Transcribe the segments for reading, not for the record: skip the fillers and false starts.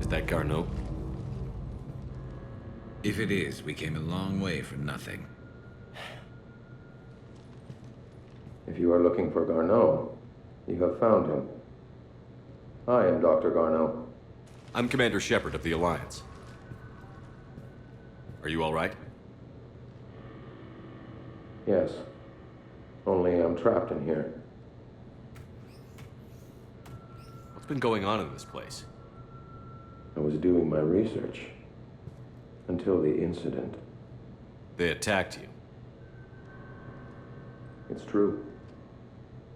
that Garneau? If it is, we came a long way for nothing. If you are looking for Garneau, you have found him. I am Dr. Garneau. I'm Commander Shepard of the Alliance. Are you all right? Yes. Only I'm trapped in here. What's been going on in this place? I was doing my research. Until the incident. They attacked you. It's true.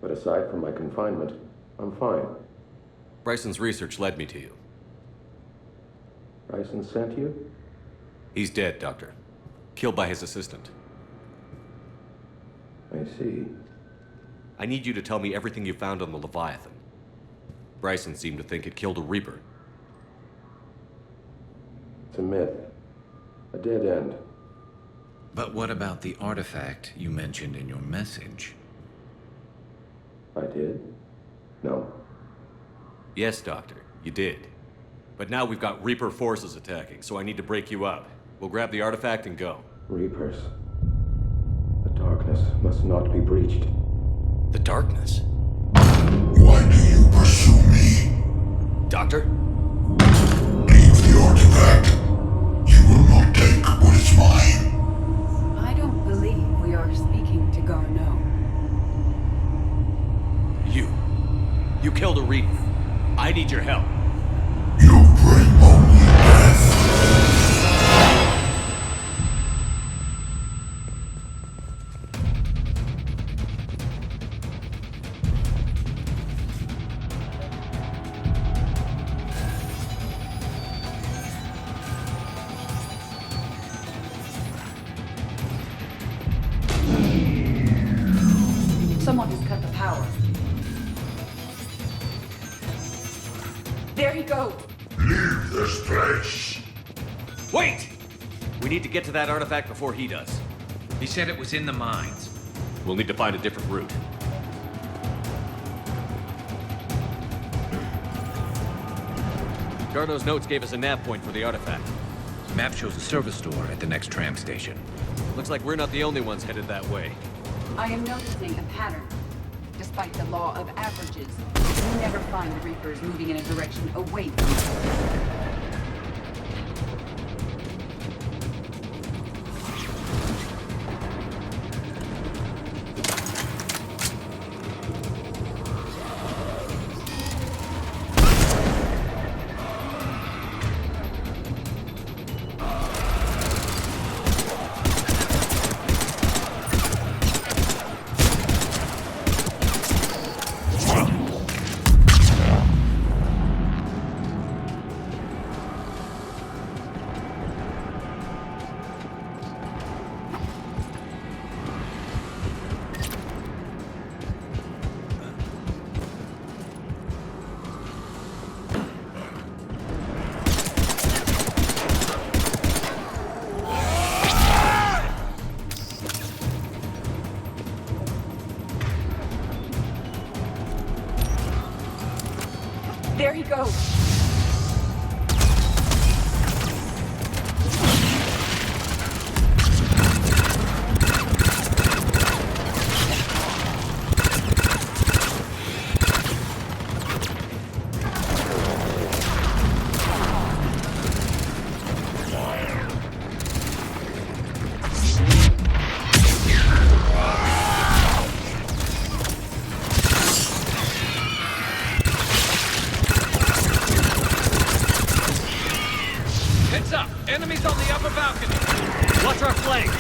But aside from my confinement, I'm fine. Bryson's research led me to you. Bryson sent you? He's dead, Doctor. Killed by his assistant. I see. I need you to tell me everything you found on the Leviathan. Bryson seemed to think it killed a Reaper. It's a myth. A dead end. But what about the artifact you mentioned in your message? I did? No. Yes, Doctor, you did. But now we've got Reaper forces attacking, so I need to break you up. We'll grab the artifact and go. Reapers. The darkness must not be breached. The darkness? Why do you pursue me? Doctor? Leave the artifact. You will not take what is mine. I don't believe we are speaking to Garneau. You killed a Reaper. I need your help. You bring only death. Someone has cut the power. There he goes! Leave this place. Wait! We need to get to that artifact before he does. He said it was in the mines. We'll need to find a different route. Garneau's notes gave us a nav point for the artifact. Map shows a service store at the next tram station. Looks like we're not the only ones headed that way. I am noticing a pattern. Despite the law of averages, you never find the Reapers moving in a direction away from you. There he goes! Heads up! Enemies on the upper balcony! Watch our flank!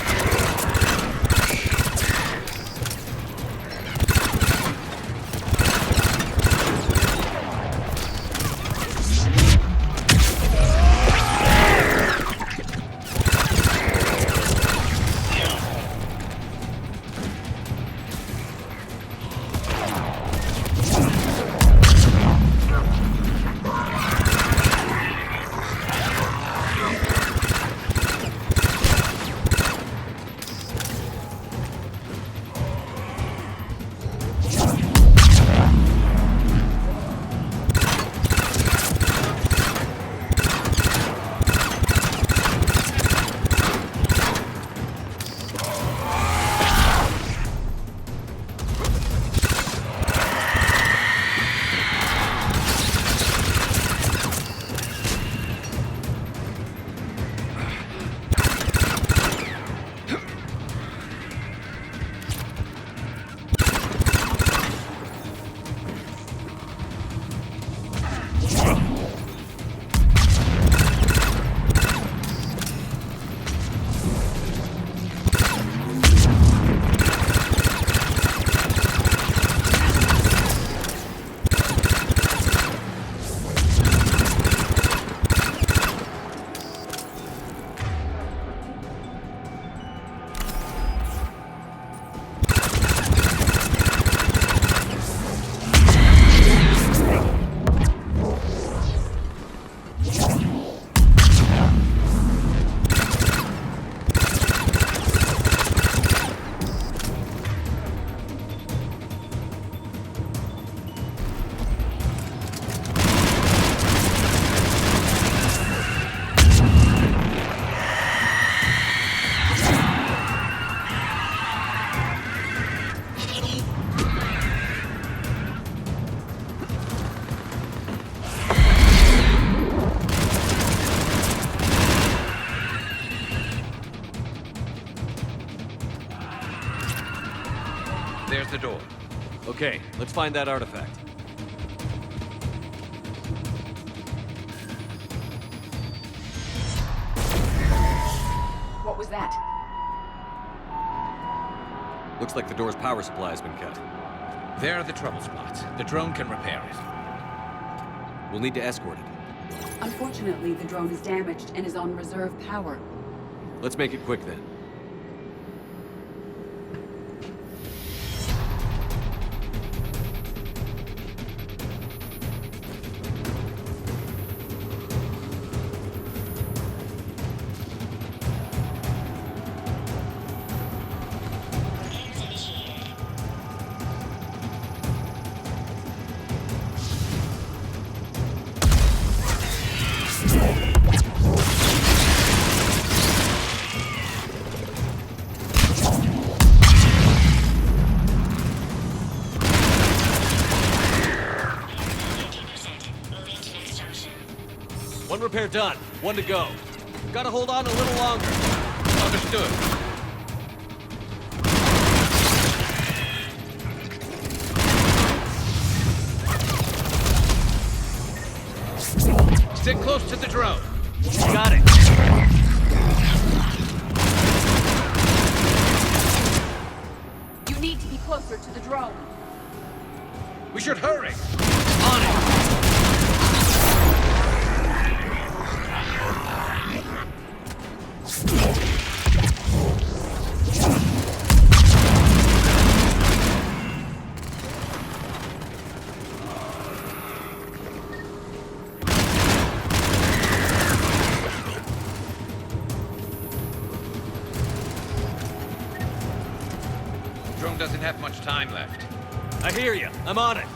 Okay, let's find that artifact. What was that? Looks like the door's power supply has been cut. There are the trouble spots. The drone can repair it. We'll need to escort it. Unfortunately, the drone is damaged and is on reserve power. Let's make it quick then. One repair done. One to go. Gotta hold on a little longer. Understood. Stick close to the drone. Got it. You need to be closer to the drone. We should hurry. On it. Drone doesn't have much time left. I hear you. I'm on it.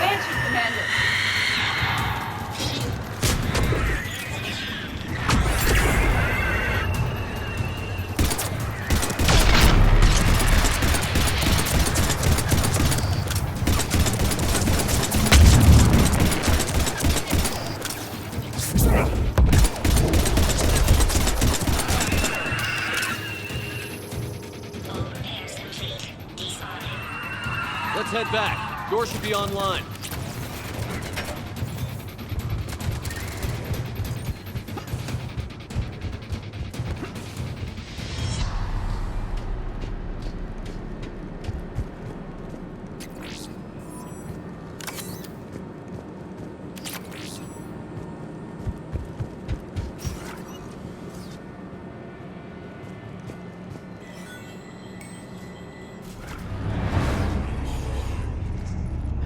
Banshee, Commander! Let's head back. Door should be online.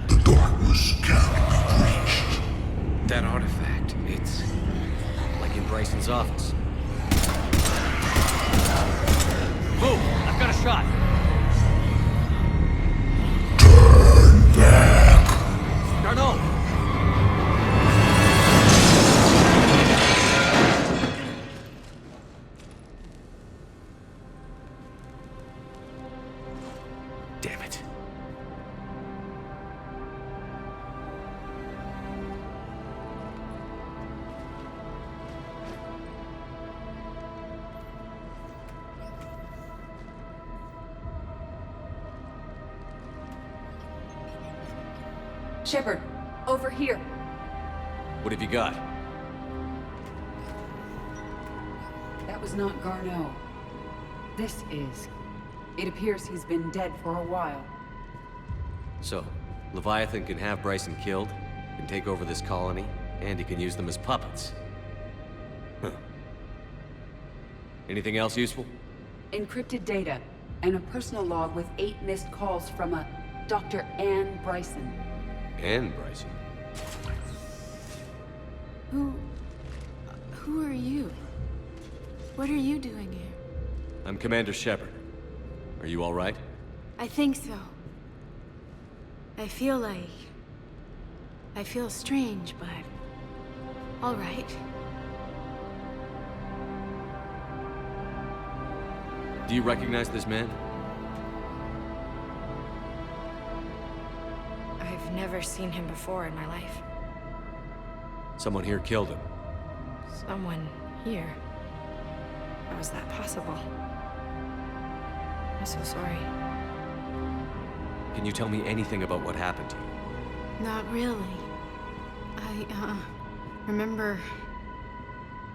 The darkness can't be reached. That artifact, it's... Like in Bryson's office. Move! I've got a shot. Turn back. Darno! Damn it. Shepard, over here. What have you got? That was not Garneau. This is. It appears he's been dead for a while. So, Leviathan can have Bryson killed, can take over this colony, and he can use them as puppets. Huh. Anything else useful? Encrypted data, and a personal log with 8 missed calls from a Dr. Ann Bryson. And Bryson. Who are you? What are you doing here? I'm Commander Shepard. Are you all right? I think so. I feel strange, but... all right. Do you recognize this man? I've never seen him before in my life. Someone here killed him. Someone... here. How is that possible? I'm so sorry. Can you tell me anything about what happened to you? Not really. I remember...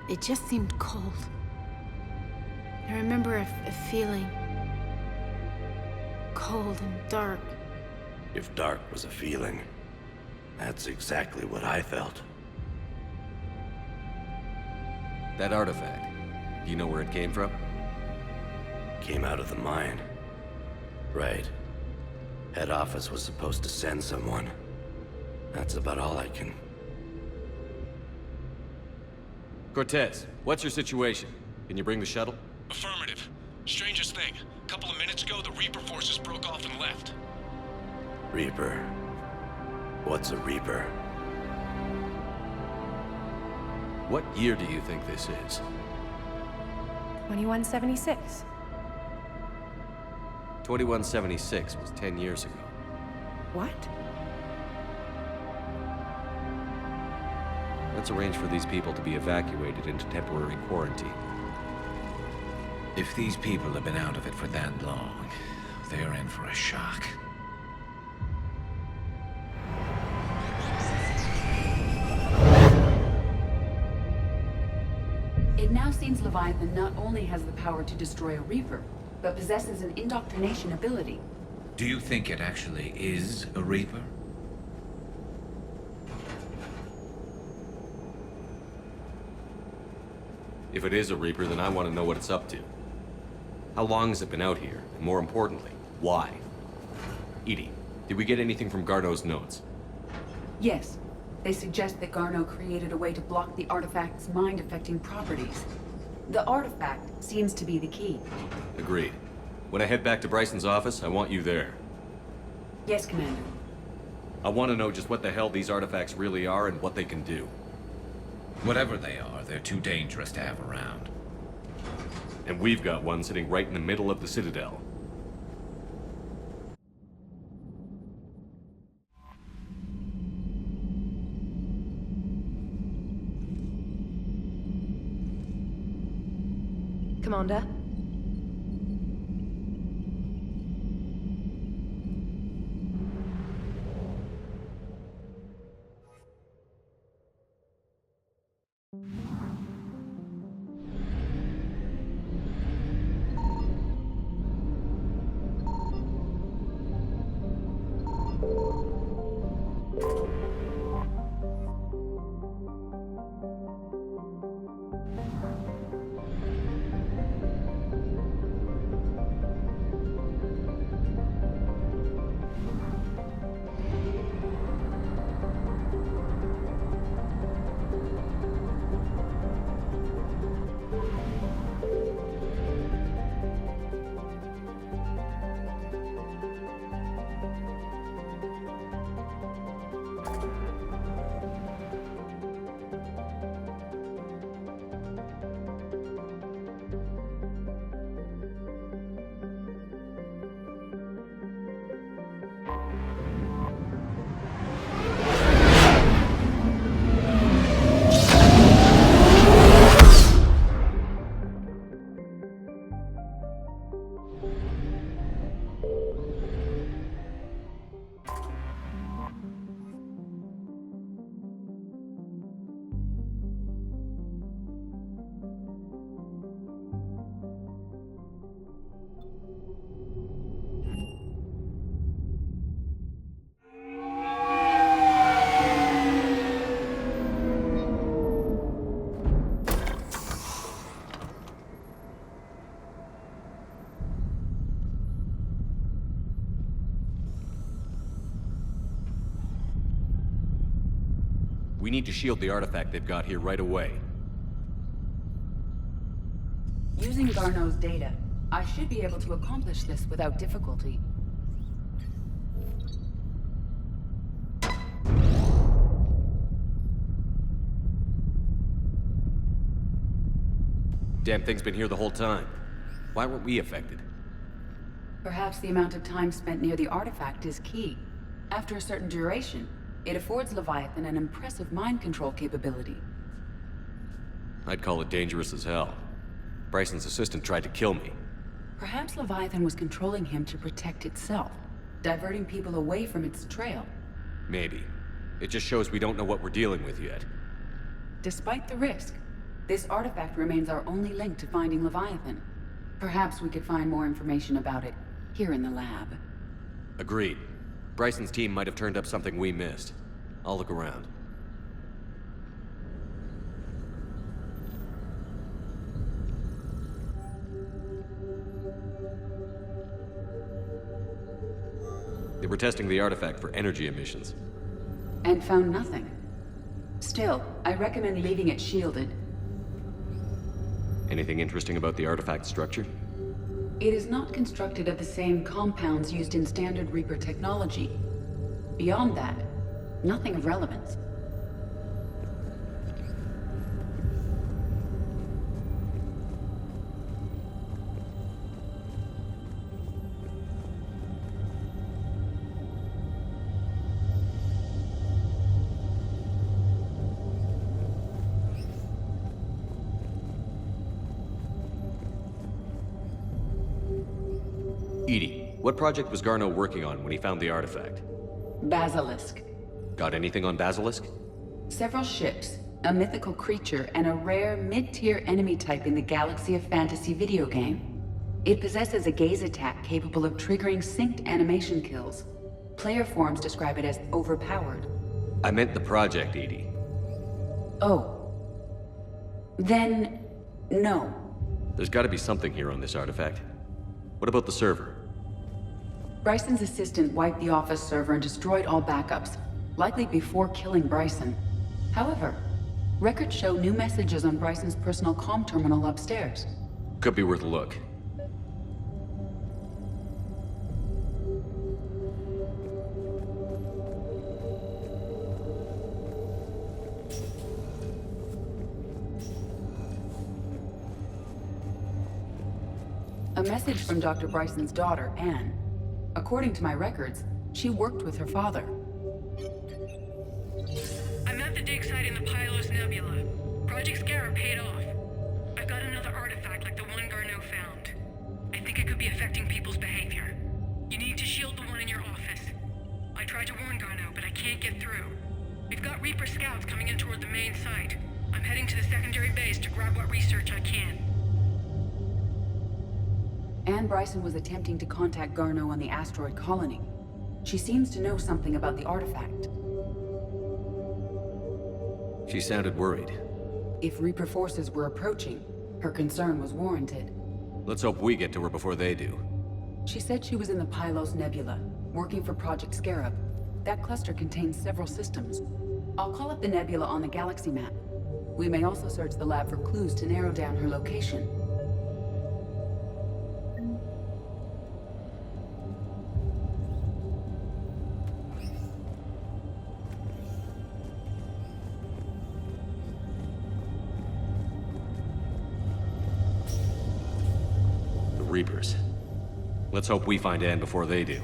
It just seemed cold. I remember a feeling... cold and dark. If dark was a feeling, that's exactly what I felt. That artifact, do you know where it came from? Came out of the mine. Right. Head office was supposed to send someone. That's about all I can... Cortez, what's your situation? Can you bring the shuttle? Affirmative. Strangest thing. A couple of minutes ago, the Reaper forces broke off and left. Reaper. What's a Reaper? What year do you think this is? 2176. 2176 was 10 years ago. What? Let's arrange for these people to be evacuated into temporary quarantine. If these people have been out of it for that long, they're in for a shock. It now seems Leviathan not only has the power to destroy a Reaper, but possesses an indoctrination ability. Do you think it actually is a Reaper? If it is a Reaper, then I want to know what it's up to. How long has it been out here? And more importantly, why? Edie, did we get anything from Garneau's notes? Yes, they suggest that Garneau created a way to block the artifact's mind-affecting properties. The artifact seems to be the key. Agreed. When I head back to Bryson's office, I want you there. Yes, Commander. I want to know just what the hell these artifacts really are and what they can do. Whatever they are, they're too dangerous to have around. And we've got one sitting right in the middle of the Citadel. Commander? We need to shield the artifact they've got here right away. Using Garneau's data, I should be able to accomplish this without difficulty. Damn thing's been here the whole time. Why weren't we affected? Perhaps the amount of time spent near the artifact is key. After a certain duration, it affords Leviathan an impressive mind control capability. I'd call it dangerous as hell. Bryson's assistant tried to kill me. Perhaps Leviathan was controlling him to protect itself, diverting people away from its trail. Maybe. It just shows we don't know what we're dealing with yet. Despite the risk, this artifact remains our only link to finding Leviathan. Perhaps we could find more information about it here in the lab. Agreed. Bryson's team might have turned up something we missed. I'll look around. They were testing the artifact for energy emissions. And found nothing. Still, I recommend leaving it shielded. Anything interesting about the artifact structure? It is not constructed of the same compounds used in standard Reaper technology. Beyond that, nothing of relevance. Edie, what project was Garneau working on when he found the artifact? Basilisk. Got anything on Basilisk? Several ships, a mythical creature, and a rare mid-tier enemy type in the Galaxy of Fantasy video game. It possesses a gaze attack capable of triggering synced animation kills. Player forums describe it as overpowered. I meant the project, Edie. Oh. Then, no. There's gotta be something here on this artifact. What about the server? Bryson's assistant wiped the office server and destroyed all backups, likely before killing Bryson. However, records show new messages on Bryson's personal comm terminal upstairs. Could be worth a look. A message from Dr. Bryson's daughter, Anne. According to my records, she worked with her father. I'm at the dig site in the Pylos Nebula. Project Scarab paid off. I've got another artifact like the one Garneau found. I think it could be affecting people's behavior. You need to shield the one in your office. I tried to warn Garneau, but I can't get through. We've got Reaper scouts coming in toward the main site. I'm heading to the secondary base to grab what research I can. Anne Bryson was attempting to contact Garneau on the asteroid colony. She seems to know something about the artifact. She sounded worried. If Reaper forces were approaching, her concern was warranted. Let's hope we get to her before they do. She said she was in the Pylos Nebula, working for Project Scarab. That cluster contains several systems. I'll call up the nebula on the galaxy map. We may also search the lab for clues to narrow down her location. Reapers. Let's hope we find Anne before they do.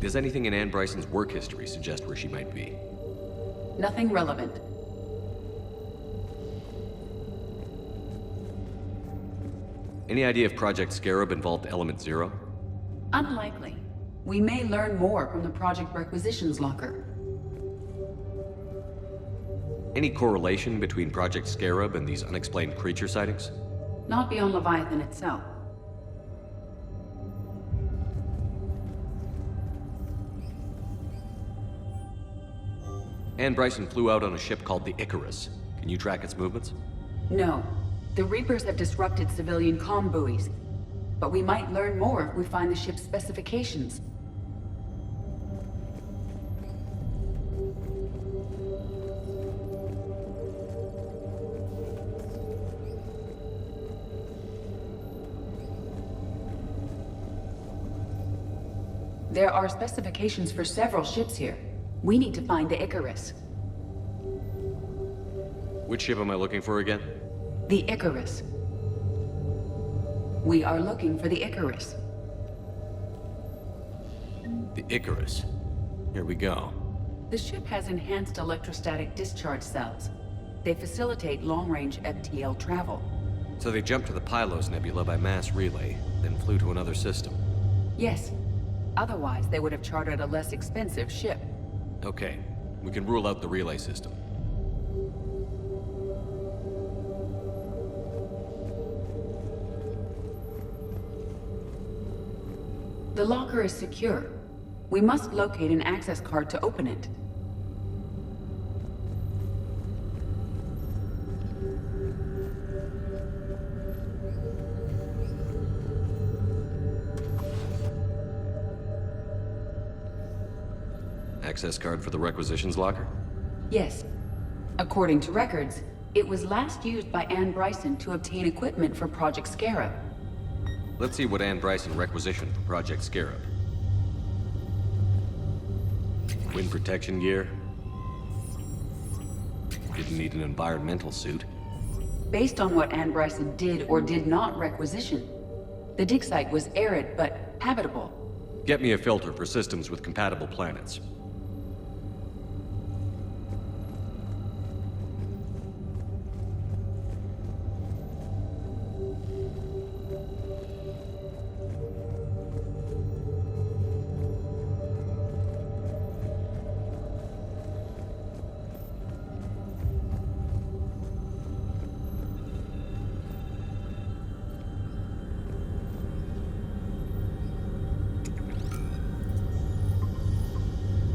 Does anything in Anne Bryson's work history suggest where she might be? Nothing relevant. Any idea if Project Scarab involved Element Zero? Unlikely. We may learn more from the Project Requisitions Locker. Any correlation between Project Scarab and these unexplained creature sightings? Not beyond Leviathan itself. Anne Bryson flew out on a ship called the Icarus. Can you track its movements? No. The Reapers have disrupted civilian comm buoys. But we might learn more if we find the ship's specifications. There are specifications for several ships here. We need to find the Icarus. Which ship am I looking for again? The Icarus. We are looking for the Icarus. The Icarus. Here we go. The ship has enhanced electrostatic discharge cells. They facilitate long-range FTL travel. So they jumped to the Pylos Nebula by mass relay, then flew to another system. Yes. Otherwise, they would have chartered a less expensive ship. Okay, we can rule out the relay system. The locker is secure. We must locate an access card to open it. Access card for the requisitions locker? Yes. According to records, it was last used by Anne Bryson to obtain equipment for Project Scarab. Let's see what Anne Bryson requisitioned for Project Scarab. Wind protection gear. Didn't need an environmental suit. Based on what Anne Bryson did or did not requisition, the dig site was arid but habitable. Get me a filter for systems with compatible planets.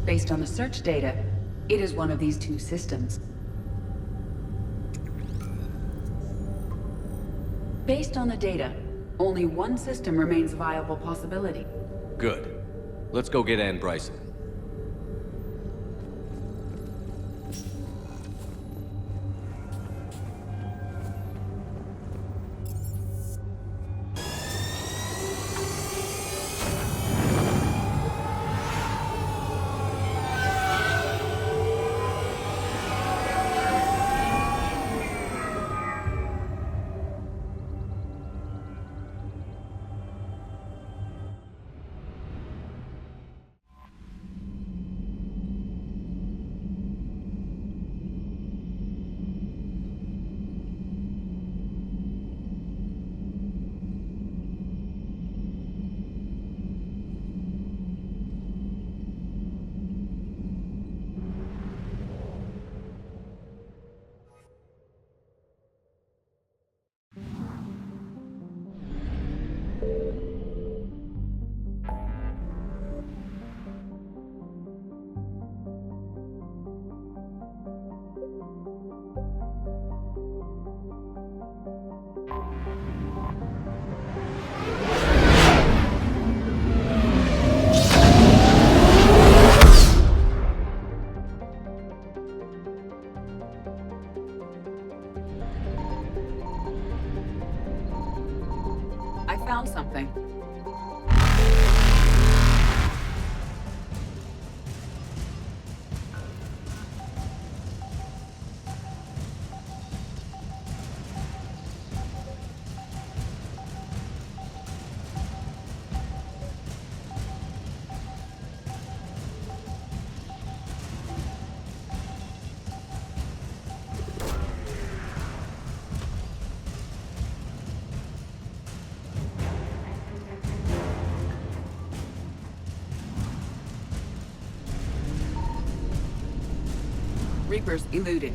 Based on the search data, it is one of these two systems. Based on the data, only one system remains a viable possibility. Good. Let's go get Anne Bryson. I found something. Reapers eluded.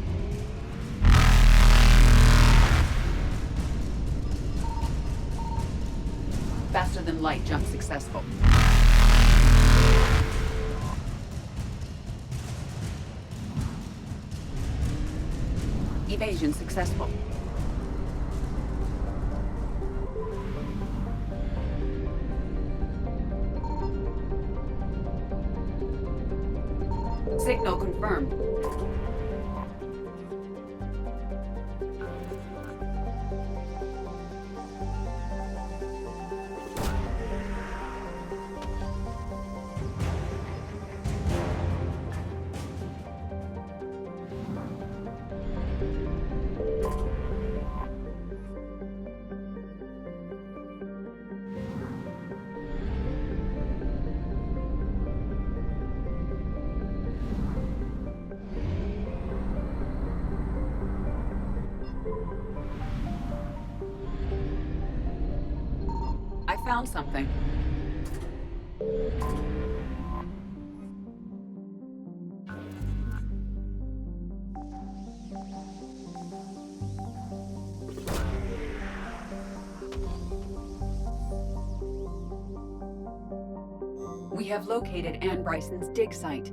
Faster than light jump successful. Evasion successful. Signal confirmed. found something. We have located Anne Bryson's dig site.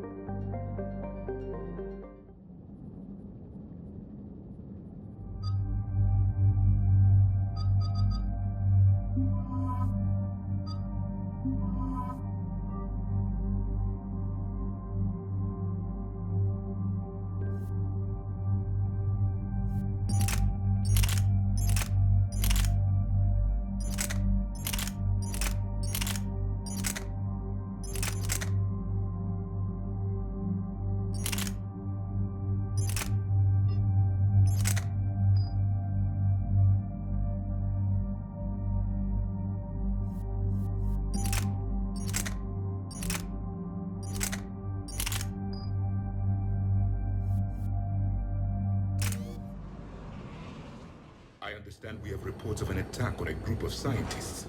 I understand we have reports of an attack on a group of scientists.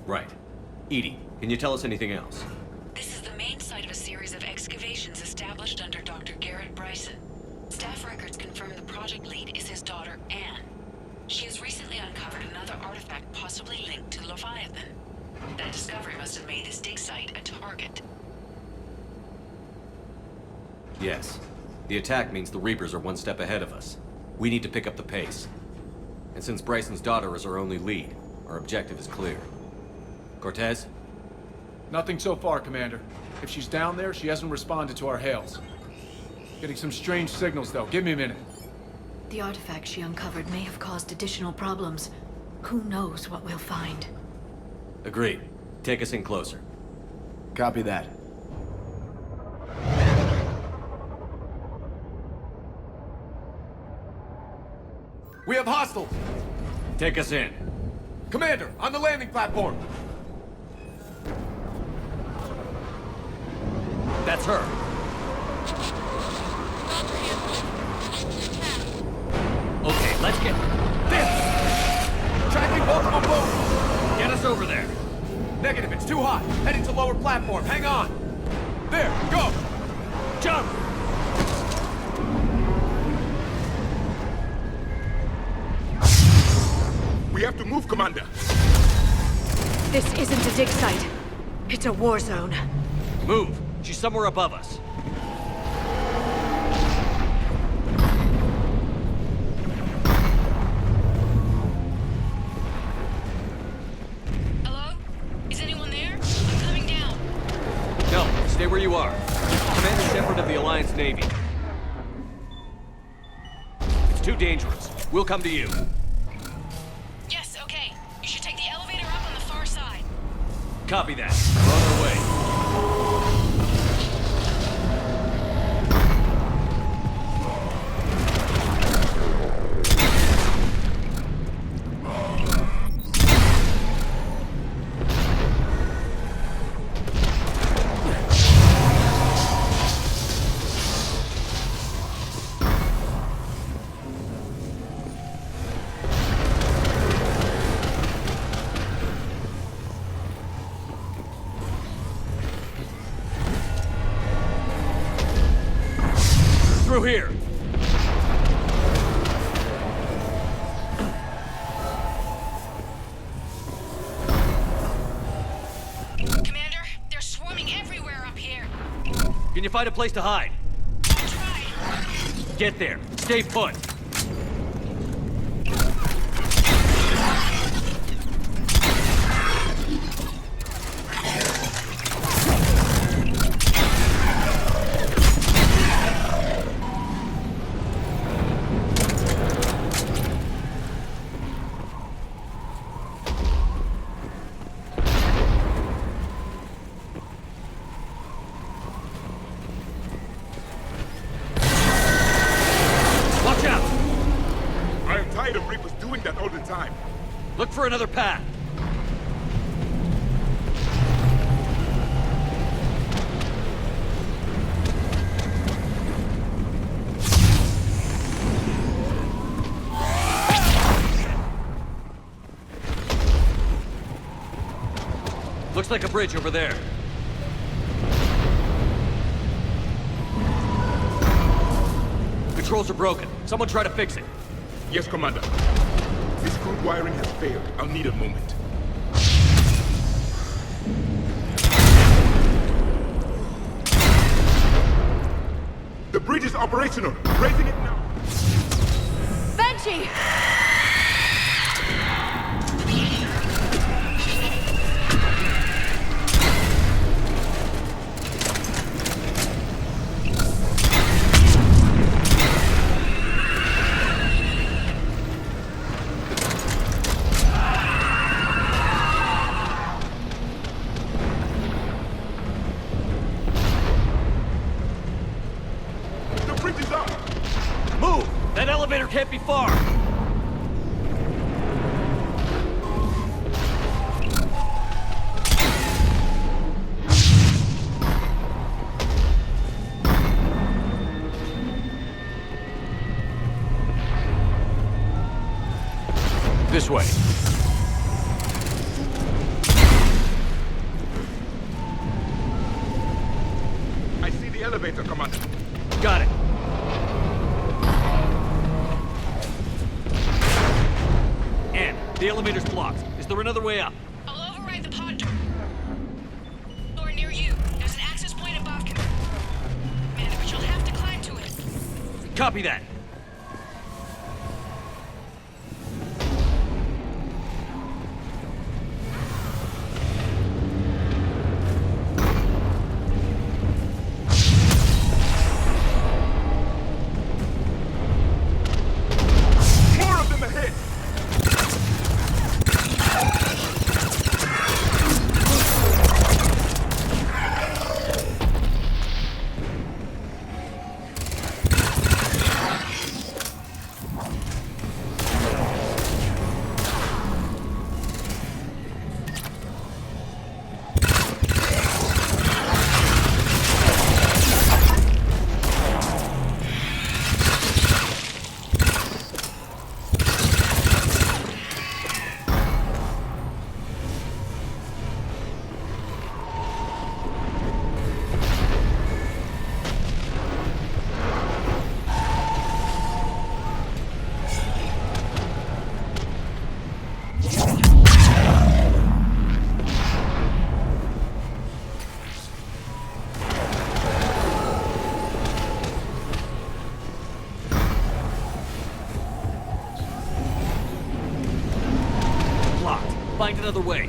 Right. Edie, can you tell us anything else? This is the main site of a series of excavations established under Dr. Garrett Bryson. Staff records confirm the project lead is his daughter, Anne. She has recently uncovered another artifact possibly linked to Leviathan. That discovery must have made this dig site a target. Yes. The attack means the Reapers are one step ahead of us. We need to pick up the pace. And since Bryson's daughter is our only lead, our objective is clear. Cortez? Nothing so far, Commander. If she's down there, she hasn't responded to our hails. Getting some strange signals, though. Give me a minute. The artifact she uncovered may have caused additional problems. Who knows what we'll find? Agreed. Take us in closer. Copy that. We have hostiles! Take us in. Commander, on the landing platform! That's her. Okay, let's get... This! Tracking multiple boats! Get us over there. Negative, it's too hot. Heading to lower platform, hang on! There, go! Jump! We have to move, Commander! This isn't a dig site. It's a war zone. Move! She's somewhere above us. Hello? Is anyone there? I'm coming down. No, stay where you are. Commander Shepard of the Alliance Navy. It's too dangerous. We'll come to you. Yes, okay. You should take the elevator up on the far side. Copy that. We're on our way. Through here. Commander, they're swarming everywhere up here. Can you find a place to hide? I'll try. Get there. Stay put. Watch out! I am tired of Reapers doing that all the time. Look for another path. Looks like a bridge over there. Controls are broken. Someone try to fix it. Yes, Commander. This crude wiring has failed. I'll need a moment. The bridge is operational. Raising it now. Banshee! The bridge is up. Move! That elevator can't be far! This way. I see the elevator, Commander. Got it. Ann, the elevator's blocked. Is there another way up? I'll override the pod door near you. There's an access point above, Commander, but you'll have to climb to it. Copy that. More of them ahead. Blocked. Find another way.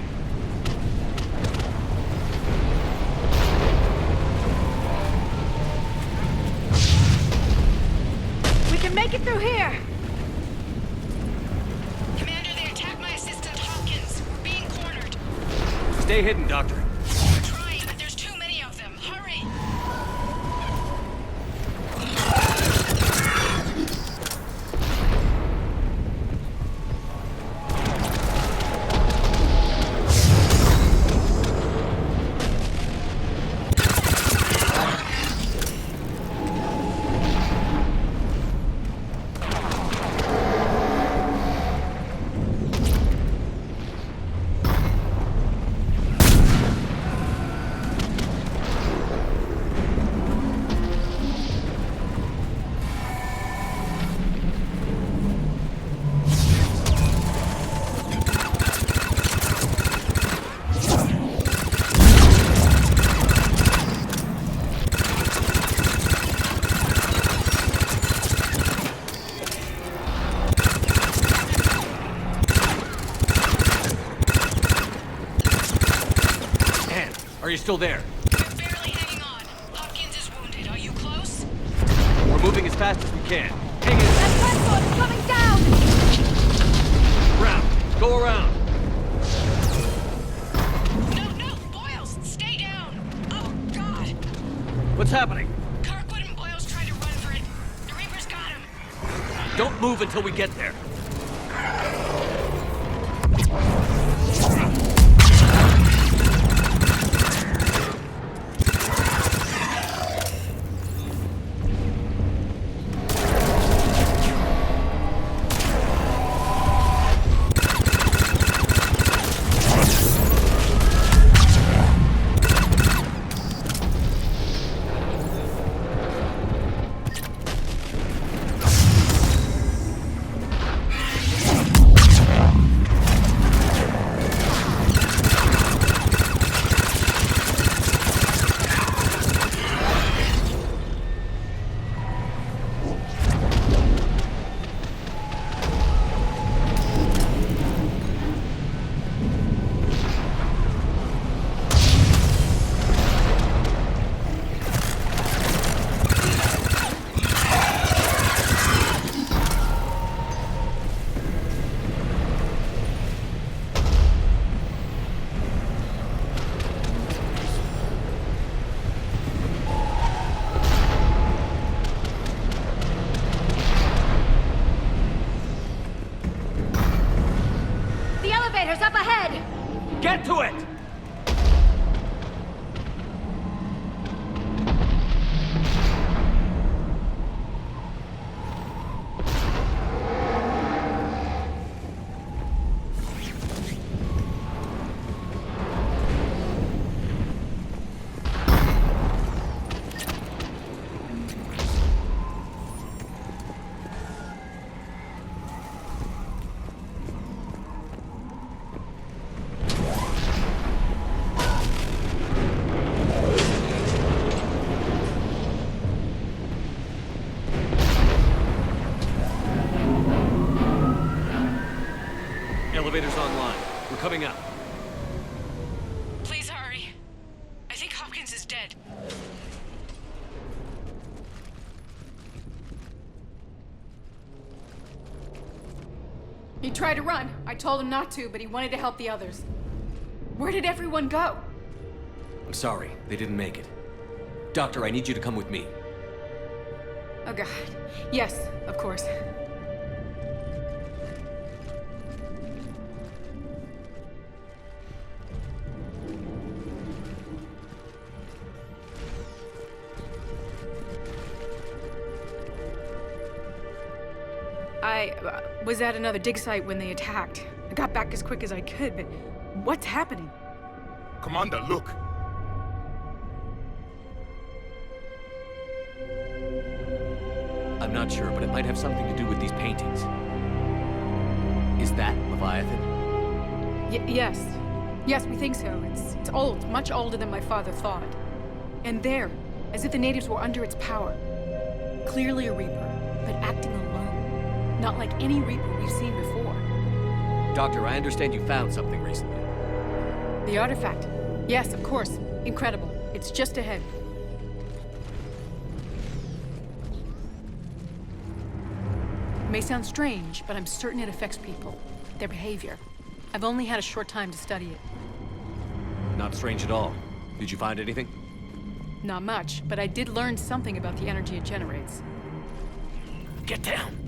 We can make it through here! Commander, they attacked my assistant, Hopkins. We're being cornered. Stay hidden, Doctor. We're trying, but there's too many of them. Hurry! Ann, are you still there? We're barely hanging on. Hopkins is wounded. Are you close? We're moving as fast as we can. Hang in. That transport's coming down! Round. Go around. No, Boyles, stay down. Oh, God. What's happening? Kirkwood and Boyles tried to run for it. The Reapers got him. Don't move until we get there. Get to it! Elevator's online. We're coming up. Please hurry. I think Hopkins is dead. He tried to run. I told him not to, but he wanted to help the others. Where did everyone go? I'm sorry, they didn't make it. Doctor, I need you to come with me. Oh god. Yes, of course. I was at another dig site when they attacked. I got back as quick as I could, but what's happening? Commander, look. I'm not sure, but it might have something to do with these paintings. Is that Leviathan? Yes. Yes, we think so. It's old, much older than my father thought. And there, as if the natives were under its power. Clearly a Reaper, but acting alone. Not like any Reaper we've seen before. Doctor, I understand you found something recently. The artifact. Yes, of course. Incredible. It's just ahead. It may sound strange, but I'm certain it affects people. Their behavior. I've only had a short time to study it. Not strange at all. Did you find anything? Not much, but I did learn something about the energy it generates. Get down!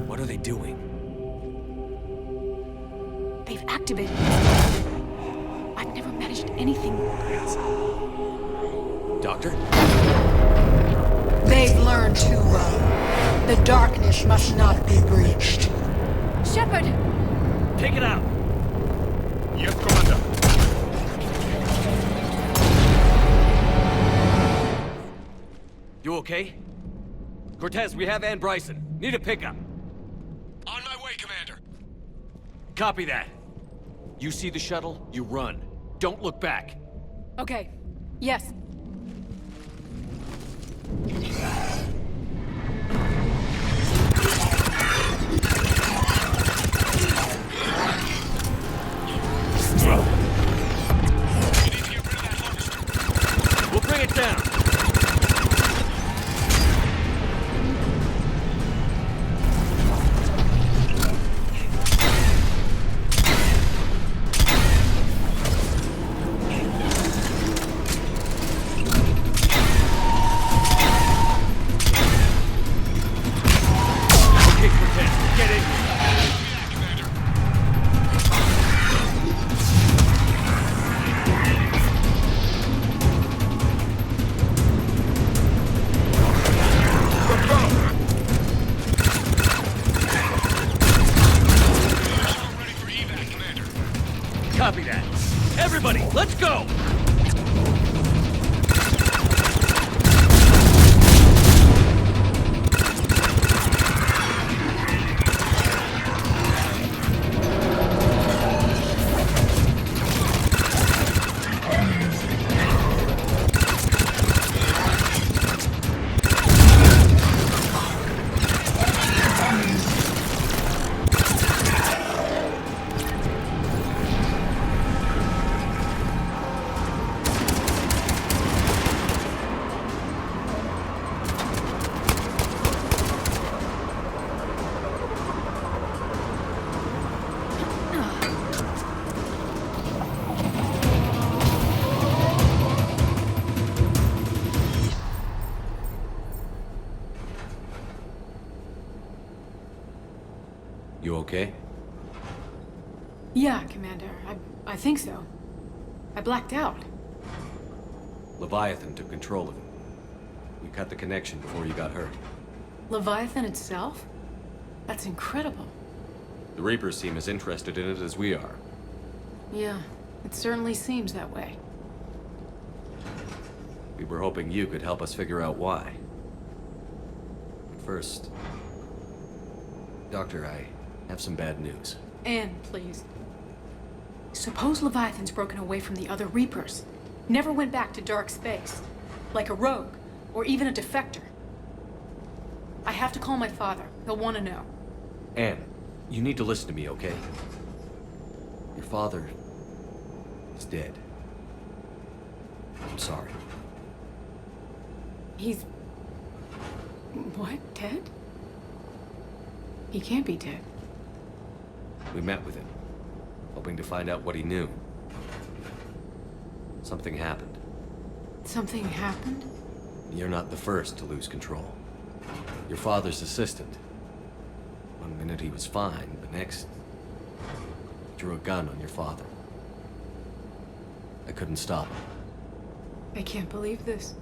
What are they doing? They've activated it. I've never managed anything. Doctor? They've learned too well. The darkness must not be breached. Shepard! Take it out! Yes, Commander. You okay? Cortez, we have Ann Bryson. Need a pickup. On my way, Commander. Copy that. You see the shuttle, you run. Don't look back. Okay. Yes. We'll bring it down. Okay, Cortez, get in here. Copy that. Everybody, let's go! You okay? Yeah, Commander. I think so. I blacked out. Leviathan took control of it. We cut the connection before you got hurt. Leviathan itself? That's incredible. The Reapers seem as interested in it as we are. Yeah, it certainly seems that way. We were hoping you could help us figure out why. But first... Doctor, I have some bad news. Anne, please. Suppose Leviathan's broken away from the other Reapers. Never went back to dark space. Like a rogue, or even a defector. I have to call my father. He'll want to know. Anne, you need to listen to me, okay? Your father is dead. I'm sorry. He's... what? Dead? He can't be dead. We met with him, hoping to find out what he knew. Something happened. Something happened? You're not the first to lose control. Your father's assistant. One minute he was fine, the next... drew a gun on your father. I couldn't stop him. I can't believe this.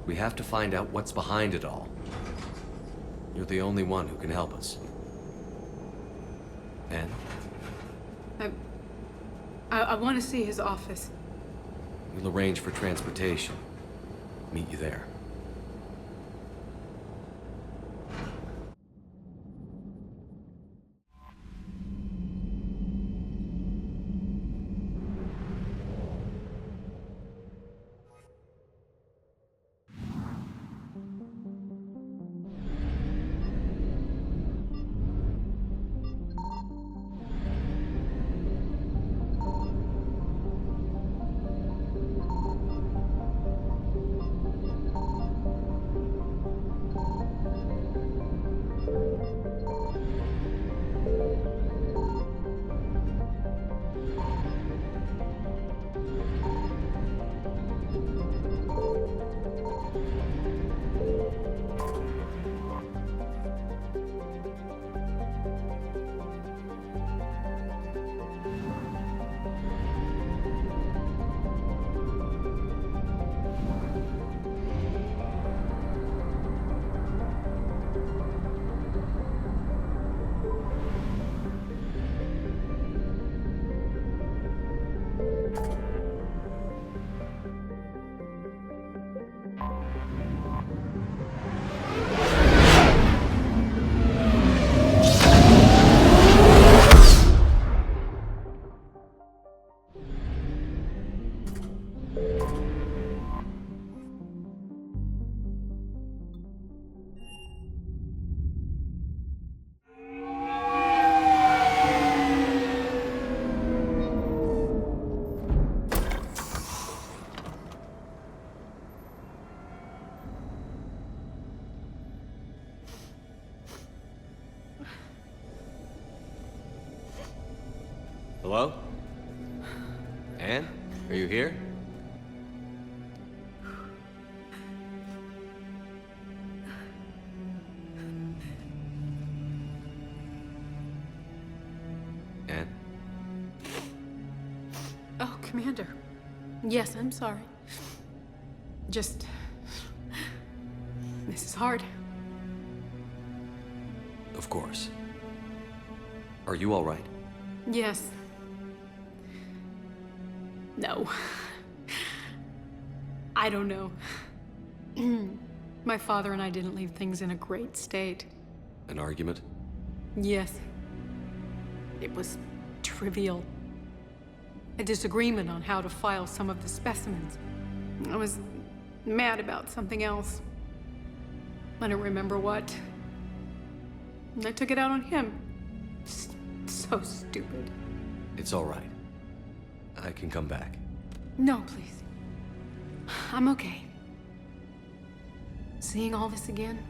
We have to find out what's behind it all. You're the only one who can help us. Anne? I want to see his office. We'll arrange for transportation. Meet you there. Hello? Anne? Are you here? Anne? Oh, Commander. Yes, I'm sorry. Just... this is hard. Of course. Are you all right? Yes. No. I don't know. My father and I didn't leave things in a great state. An argument? Yes. It was trivial. A disagreement on how to file some of the specimens. I was mad about something else. I don't remember what. And I took it out on him. So stupid. It's all right. I can come back. No, please. I'm okay. Seeing all this again?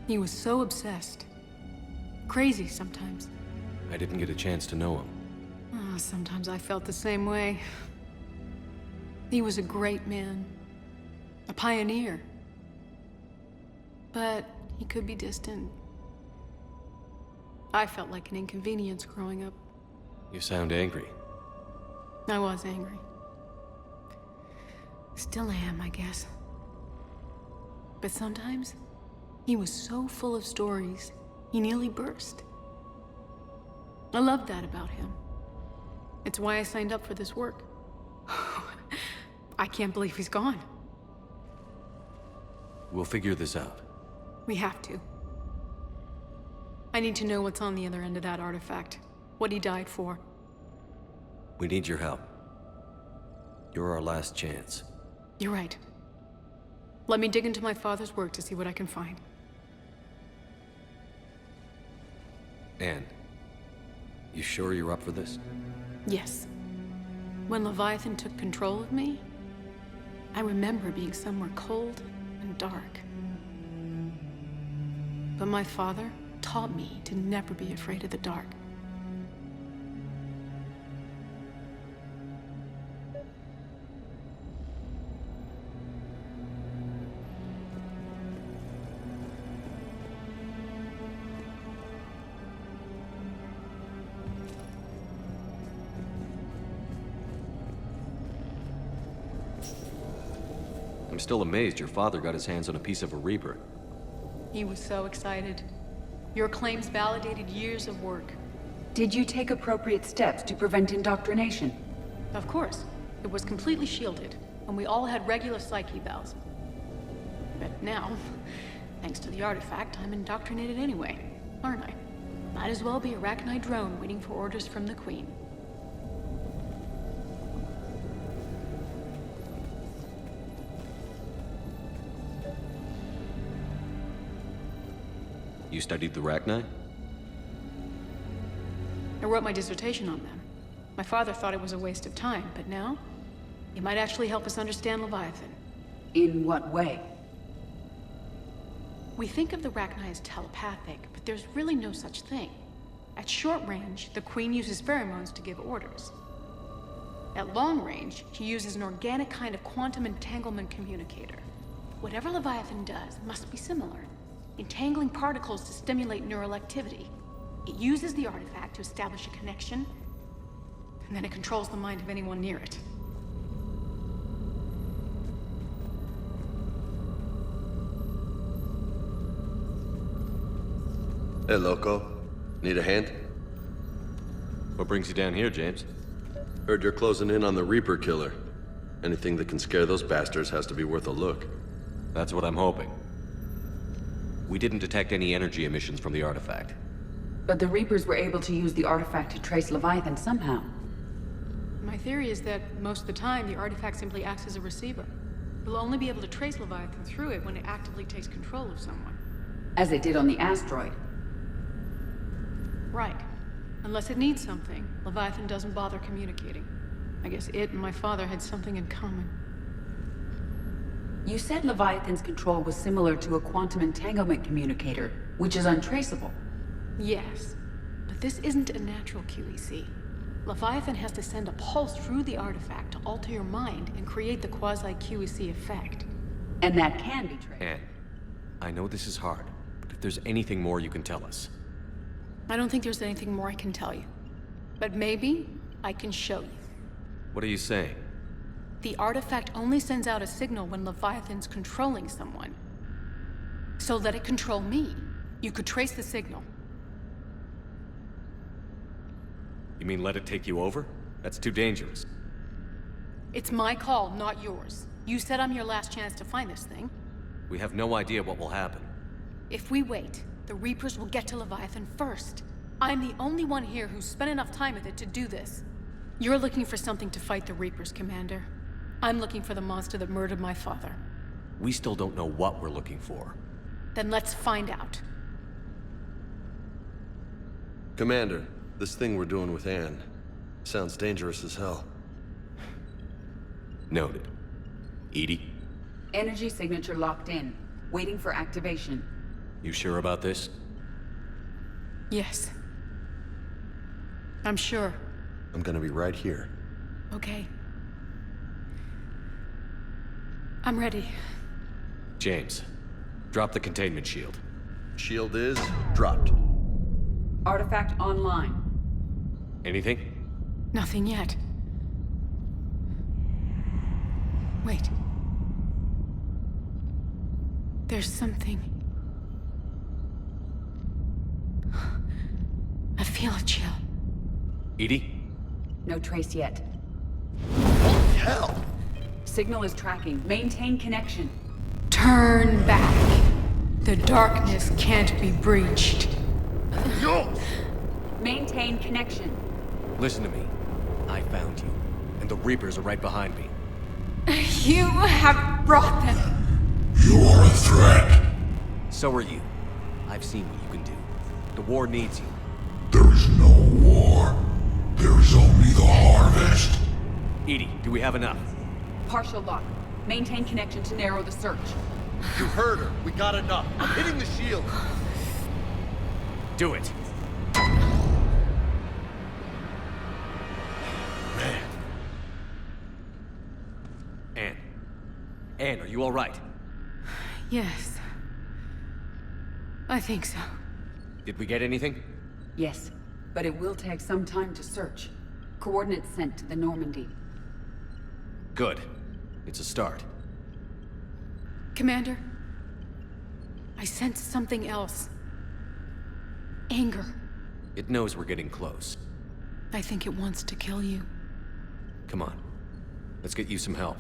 He was so obsessed. Crazy sometimes. I didn't get a chance to know him. Oh, sometimes I felt the same way. He was a great man. A pioneer. But he could be distant. I felt like an inconvenience growing up. You sound angry. I was angry. Still am, I guess. But sometimes, he was so full of stories, he nearly burst. I loved that about him. It's why I signed up for this work. I can't believe he's gone. We'll figure this out. We have to. I need to know what's on the other end of that artifact. What he died for. We need your help. You're our last chance. You're right. Let me dig into my father's work to see what I can find. Anne, you sure you're up for this? Yes. When Leviathan took control of me, I remember being somewhere cold and dark. But my father taught me to never be afraid of the dark. I'm still amazed your father got his hands on a piece of a Reaper. He was so excited. Your claims validated years of work. Did you take appropriate steps to prevent indoctrination? Of course. It was completely shielded, and we all had regular psych evals. But now, thanks to the artifact, I'm indoctrinated anyway, aren't I? Might as well be a Arachnite drone waiting for orders from the Queen. You studied the Arachnite? I wrote my dissertation on them. My father thought it was a waste of time, but now, it might actually help us understand Leviathan. In what way? We think of the Arachnite as telepathic, but there's really no such thing. At short range, the Queen uses pheromones to give orders. At long range, she uses an organic kind of quantum entanglement communicator. Whatever Leviathan does must be similar, entangling particles to stimulate neural activity. It uses the artifact to establish a connection, and then it controls the mind of anyone near it. Hey, Loco. Need a hand? What brings you down here, James? Heard you're closing in on the Reaper killer. Anything that can scare those bastards has to be worth a look. That's what I'm hoping. We didn't detect any energy emissions from the artifact. But the Reapers were able to use the artifact to trace Leviathan somehow. My theory is that most of the time, the artifact simply acts as a receiver. We'll only be able to trace Leviathan through it when it actively takes control of someone. As it did on the asteroid. Right. Unless it needs something, Leviathan doesn't bother communicating. I guess it and my father had something in common. You said Leviathan's control was similar to a quantum entanglement communicator, which is untraceable. Yes, but this isn't a natural QEC. Leviathan has to send a pulse through the artifact to alter your mind and create the quasi-QEC effect. And that can be traced. Anne, I know this is hard, but if there's anything more you can tell us. I don't think there's anything more I can tell you. But maybe I can show you. What are you saying? The artifact only sends out a signal when Leviathan's controlling someone. So let it control me. You could trace the signal. You mean let it take you over? That's too dangerous. It's my call, not yours. You said I'm your last chance to find this thing. We have no idea what will happen. If we wait, the Reapers will get to Leviathan first. I'm the only one here who's spent enough time with it to do this. You're looking for something to fight the Reapers, Commander. I'm looking for the monster that murdered my father. We still don't know what we're looking for. Then let's find out. Commander, this thing we're doing with Anne sounds dangerous as hell. Noted. Edie? Energy signature locked in, waiting for activation. You sure about this? Yes. I'm sure. I'm gonna be right here. Okay. I'm ready. James, drop the containment shield. Shield is dropped. Artifact online. Anything? Nothing yet. Wait. There's something. I feel a chill. Edie? No trace yet. Holy hell! Signal is tracking. Maintain connection. Turn back. The darkness can't be breached. Yo! Maintain connection. Listen to me. I found you, and the Reapers are right behind me. You have brought them. You are a threat. So are you. I've seen what you can do. The war needs you. There is no war. There is only the harvest. Edie, do we have enough? Partial lock. Maintain connection to narrow the search. You heard her. We got enough. I'm hitting the shield. Do it. Man. Anne. Anne, are you all right? Yes. I think so. Did we get anything? Yes, but it will take some time to search. Coordinates sent to the Normandy. Good. It's a start. Commander, I sense something else. Anger. It knows we're getting close. I think it wants to kill you. Come on. Let's get you some help.